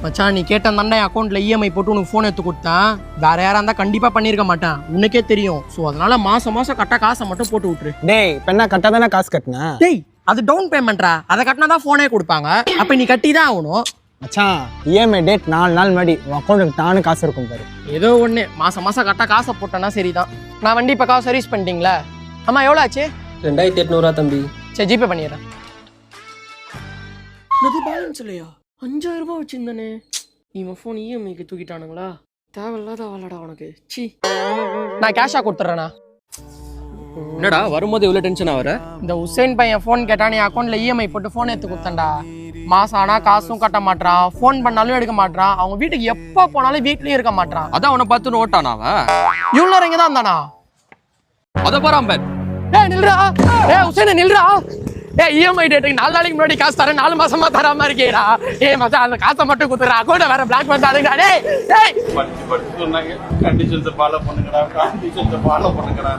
மச்சான் நீ கேட்ட தாண்டா என் அக்கௌண்ட்ல இஎம்ஐ போட்டு உனக்கு ஃபோன் எடுத்து கொடுத்தேன். வேற யாரா இருந்தா கண்டிப்பா பண்ணிருக்க மாட்டேன், உனக்கே தெரியும். ஸோ அதனால மாசம் மாசம் கட்ட காசை மட்டும் போட்டு விட்டுரு. டேய் இப்போ என்ன கரெக்டாக தானே காசு கட்டினேன். டேய் அது டவுன் பேமெண்ட்ரா, அதை கட்டினா தான் ஃபோனே கொடுப்பாங்க. அப்ப நீ கட்டி தான் ஆகணும். மச்சான் இஎம்ஐ டேட் 4 நாள் முன்னாடி உன் அக்கௌண்ட்டுக்கு நானும் காசு இருக்கும் பாரு. ஏதோ ஒன்று மாசம் மாசம் கட்ட காசை போட்டேன்னா சரிதான். நான் வண்டி பக்காவ சர்வீஸ் பண்ணிட்டீங்களா? ஆமா எவ்வளோ ஆச்சு? 2800 தம்பி. சரி ஜிபே பண்ணிடுறேன். இது பேலன்ஸ் இல்லையா? 5000 ரூபாய் வச்சிருந்தானே. இவன் ஃபோன் இஎம்ஐக்கு தூக்கிட்டானுங்களா? தேவையில்லாத அவளடா உனக்கு. சி நான் கேஷா கொடுத்துட்றேண்ணா. என்னடா வரும்போது இவ்வளோ டென்ஷன் ஆகிற? இந்த உசேன் பையன் ஃபோன் கேட்டான், நீ அக்கௌண்ட்ல இஎம்ஐ போட்டு ஃபோன் எடுத்து கொடுத்தேன்டா. மாசம் ஆனால் காசும் கட்ட மாட்டான், ஃபோன் பண்ணாலும் எடுக்க மாட்டான். அவங்க வீட்டுக்கு எப்போ போனாலும் வீட்லயும் இருக்க மாட்டான். அதான் அவனை பார்த்து ஓட்டானா அவன்? இவ்வளோ நேரம் இங்கே தான் இருந்தானா? அதை போறான். நில்றா. உசேன் நில்றா. இஎம்ஐ டேட்டுக்கு 4 நாளைக்கு முன்னாடி காசு தரேன், 4 மாசமா தராம இருக்கேடா. மச்சான் அந்த காசை மட்டும் குத்துறா, அக்கௌண்ட வேற பிளாக் பண்ணாதீங்கடா. டேய் படிச்சு சொன்னாங்க கண்டிஷன்ஸ் ஃபாலோ பண்ணுங்கடா.